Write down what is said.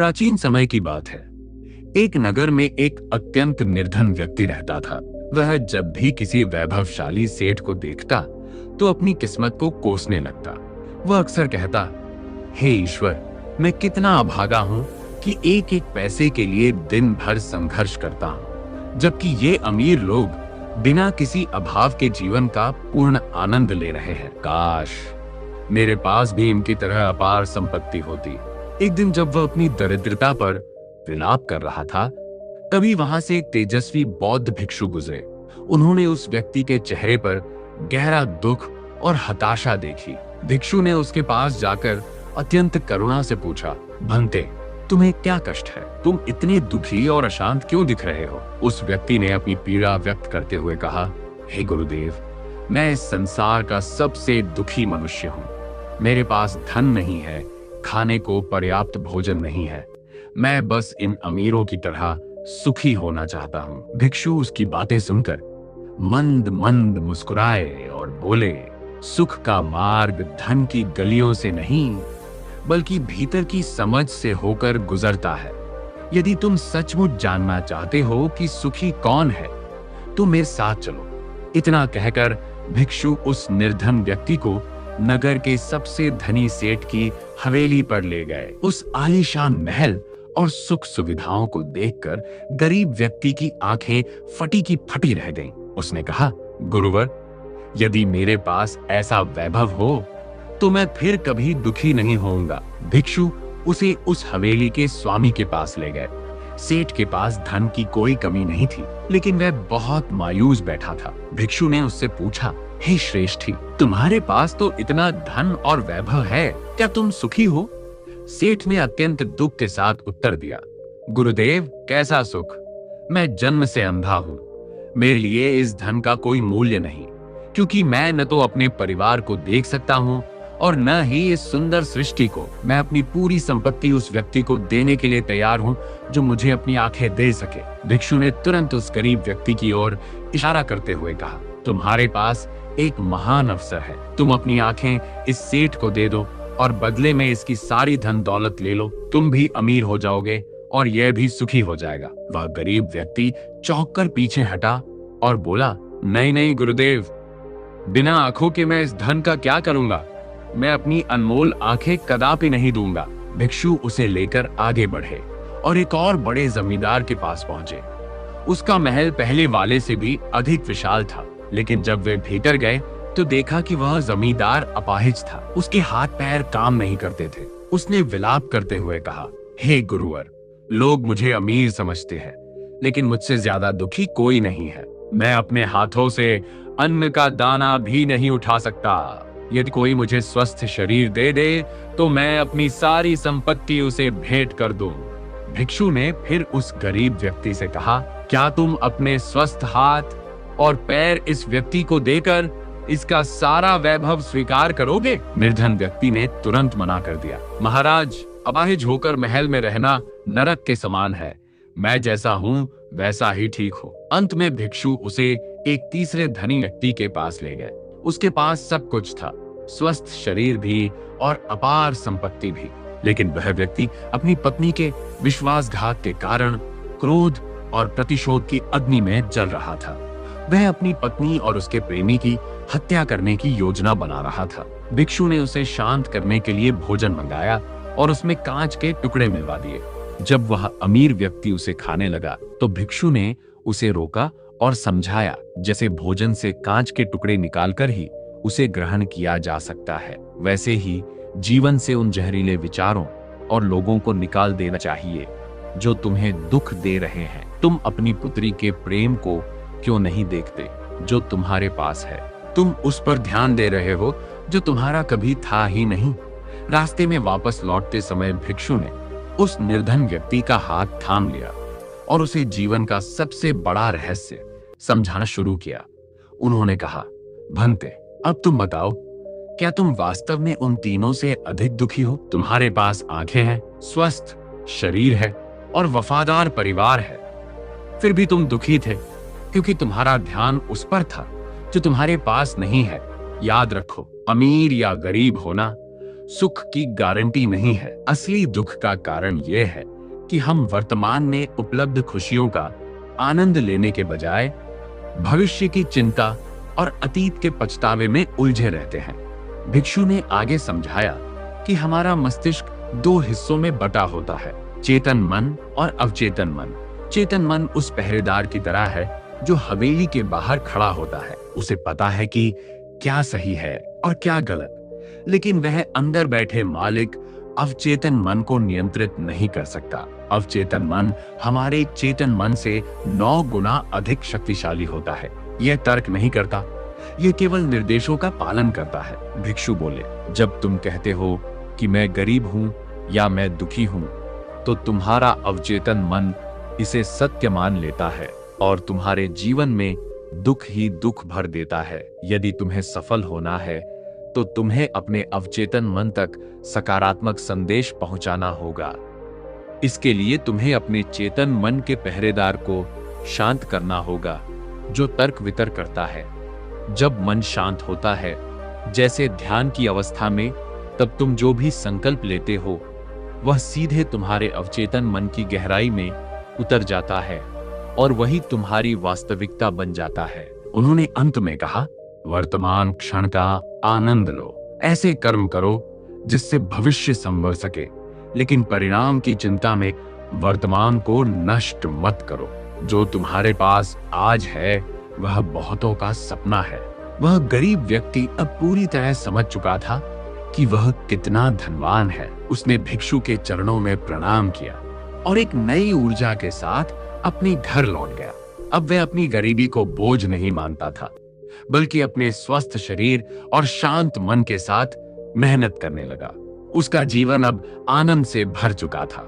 प्राचीन समय की बात है। एक नगर में एक अत्यंत निर्धन व्यक्ति रहता था। वह जब भी किसी वैभवशाली सेठ को देखता तो अपनी किस्मत को कोसने लगता। वह अक्सर कहता, हे ईश्वर, मैं कितना अभागा हूं कि एक एक पैसे के लिए दिन भर संघर्ष करता हूं, जबकि ये अमीर लोग बिना किसी अभाव के जीवन का पूर्ण आनंद ले रहे हैं। काश मेरे पास भी इनकी तरह अपार संपत्ति होती। एक दिन जब वह अपनी दरिद्रता पर विलाप कर रहा था, तभी वहां से एक तेजस्वी बौद्ध भिक्षु गुजरे। उन्होंने उस व्यक्ति के चेहरे पर गहरा दुख और हताशा देखी। भिक्षु ने उसके पास जाकर अत्यंत करुणा से पूछा, भंते, तुम्हें क्या कष्ट है? तुम इतने दुखी और अशांत क्यों दिख रहे हो? उस व्यक्ति ने अपनी पीड़ा व्यक्त करते हुए कहा, हे गुरुदेव, मैं इस संसार का सबसे दुखी मनुष्य हूँ। मेरे पास धन नहीं है, खाने को पर्याप्त भोजन नहीं है। मैं बस इन अमीरों की तरह सुखी होना चाहता हूँ। भिक्षु उसकी बातें सुनकर मंद मंद मुस्कुराए और बोले, सुख का मार्ग धन की गलियों से नहीं बल्कि भीतर की समझ से होकर गुजरता है। यदि तुम सचमुच जानना चाहते हो कि सुखी कौन है तो मेरे साथ चलो। इतना कहकर भिक्षु उस निर्धन व्यक्ति को नगर के सबसे धनी सेठ की हवेली पर ले गए। उस आलीशान महल और सुख सुविधाओं को देखकर गरीब व्यक्ति की आंखें फटी की फटी रह गईं। उसने कहा, गुरुवर, यदि मेरे पास ऐसा वैभव हो तो मैं फिर कभी दुखी नहीं होऊंगा। भिक्षु उसे उस हवेली के स्वामी के पास ले गए। सेठ के पास धन की कोई कमी नहीं थी, लेकिन वह बहुत मायूस बैठा था। भिक्षु ने उससे पूछा, हे श्रेष्ठी, तुम्हारे पास तो इतना धन और वैभव है, क्या तुम सुखी हो? सेठ ने अत्यंत दुख के साथ उत्तर दिया, गुरुदेव, कैसा सुख? मैं जन्म से अंधा हूँ। मेरे लिए इस धन का कोई मूल्य नहीं, क्योंकि मैं न तो अपने परिवार को देख सकता हूँ और न ही इस सुंदर सृष्टि को। मैं अपनी पूरी संपत्ति उस व्यक्ति को देने के लिए तैयार हूँ जो मुझे अपनी आंखें दे सके। भिक्षु ने तुरंत उस गरीब व्यक्ति की ओर इशारा करते हुए कहा, तुम्हारे पास एक महान अवसर है। तुम अपनी आंखें इस सेठ को दे दो और बदले में इसकी सारी धन दौलत ले लो। तुम भी अमीर हो जाओगे और यह भी सुखी हो जाएगा। वह गरीब व्यक्ति चौंक कर पीछे हटा और बोला, नहीं नहीं गुरुदेव, बिना आंखों के मैं इस धन का क्या करूंगा? मैं अपनी अनमोल आंखें कदापि नहीं दूंगा। भिक्षु उसे लेकर आगे बढ़े और एक और बड़े जमींदार के पास पहुंचे। उसका महल पहले वाले से भी अधिक विशाल था, लेकिन जब वे भीतर गए तो देखा कि वह जमींदार अपाहिज था। उसके हाथ पैर काम नहीं करते थे। उसने विलाप करते हुए कहा, हे गुरुवर, लोग मुझे अमीर समझते हैं, लेकिन मुझसे ज्यादा दुखी कोई नहीं है। मैं अपने हाथों से अन्न का दाना भी नहीं उठा सकता। यदि कोई मुझे स्वस्थ शरीर दे दे तो मैं अपनी सारी संपत्ति उसे भेंट कर दूं। भिक्षु ने फिर उस गरीब व्यक्ति से कहा, क्या तुम अपने स्वस्थ हाथ और पैर इस व्यक्ति को देकर इसका सारा वैभव स्वीकार करोगे? निर्धन व्यक्ति ने तुरंत मना कर दिया, महाराज, अपाहिज होकर महल में रहना नरक के समान है। मैं जैसा हूँ वैसा ही ठीक हो। अंत में भिक्षु उसे एक तीसरे धनी व्यक्ति के पास ले गए। उसके पास सब कुछ था, स्वस्थ शरीर भी और अपार संपत्ति भी, लेकिन वह व्यक्ति अपनी पत्नी के विश्वासघात के कारण क्रोध और प्रतिशोध की अग्नि में जल रहा था। वह अपनी पत्नी और उसके प्रेमी की हत्या करने की योजना बना रहा था। भिक्षु ने उसे शांत करने के लिए भोजन मंगाया और उसमें कांच के टुकड़े मिलवा दिए। जब वह अमीर व्यक्ति उसे खाने लगा तो भिक्षु ने उसे रोका और समझाया, जैसे भोजन से कांच के टुकड़े निकालकर ही उसे ग्रहण किया जा सकता है, वैसे ही जीवन से उन जहरीले विचारों और लोगों को निकाल देना चाहिए जो तुम्हें दुख दे रहे हैं। तुम अपनी पुत्री के प्रेम को क्यों नहीं देखते जो तुम्हारे पास है? तुम उस पर ध्यान दे रहे हो जो तुम्हारा कभी था ही नहीं। रास्ते में वापस लौटते समय भिक्षु ने उस निर्धन व्यक्ति का हाथ थाम लिया और उसे जीवन का सबसे बड़ा रहस्य समझाना शुरू किया। उन्होंने कहा, भंते, अब तुम बताओ, क्या तुम वास्तव में उन तीनों से अधिक दुखी हो? तुम्हारे पास आंखें हैं, स्वस्थ शरीर है और वफादार परिवार है, फिर भी तुम दुखी थे क्योंकि तुम्हारा ध्यान उस पर था जो तुम्हारे पास नहीं है। याद रखो, अमीर या गरीब होना, सुख की गारंटी नहीं है। असली दुख का कारण यह है कि हम वर्तमान में उपलब्ध खुशियों का आनंद लेने के बजाय भविष्य की चिंता और अतीत के पछतावे में उलझे रहते हैं। भिक्षु ने आगे समझाया कि हमारा मस्तिष्क दो हिस्सों में बटा होता है, चेतन मन और अवचेतन मन। चेतन मन उस पहरेदार की तरह है जो हवेली के बाहर खड़ा होता है। उसे पता है कि क्या सही है और क्या गलत, लेकिन वह अंदर बैठे मालिक अवचेतन मन को नियंत्रित नहीं कर सकता। अवचेतन मन हमारे चेतन मन से 9 गुना अधिक शक्तिशाली होता है। यह तर्क नहीं करता, यह केवल निर्देशों का पालन करता है। भिक्षु बोले, जब तुम कहते हो कि मैं गरीब हूं या मैं दुखी हूं, तो तुम्हारा अवचेतन मन इसे सत्य मान लेता है और तुम्हारे जीवन में दुख ही दुख भर देता है। यदि तुम्हें सफल होना है तो तुम्हें अपने अवचेतन मन तक सकारात्मक संदेश पहुंचाना होगा। इसके लिए तुम्हें अपने चेतन मन के पहरेदार को शांत करना होगा, जो तर्क वितर्क करता है। जब मन शांत होता है, जैसे ध्यान की अवस्था में, तब तुम जो भी संकल्प लेते हो वह सीधे तुम्हारे अवचेतन मन की गहराई में उतर जाता है और वही तुम्हारी वास्तविकता बन जाता है। उन्होंने अंत में कहा, वर्तमान क्षण का आनंद लो, ऐसे कर्म करो जिससे भविष्य संवर सके, लेकिन परिणाम की चिंता में वर्तमान को नष्ट मत करो। जो तुम्हारे पास आज है वह बहुतों का सपना है। वह गरीब व्यक्ति अब पूरी तरह समझ चुका था कि वह कितना धनवान है। उसने भिक्षु के चरणों में प्रणाम किया और एक नई ऊर्जा के साथ अपने घर लौट गया। अब वह अपनी गरीबी को बोझ नहीं मानता था, बल्कि अपने स्वस्थ शरीर और शांत मन के साथ मेहनत करने लगा। उसका जीवन अब आनंद से भर चुका था।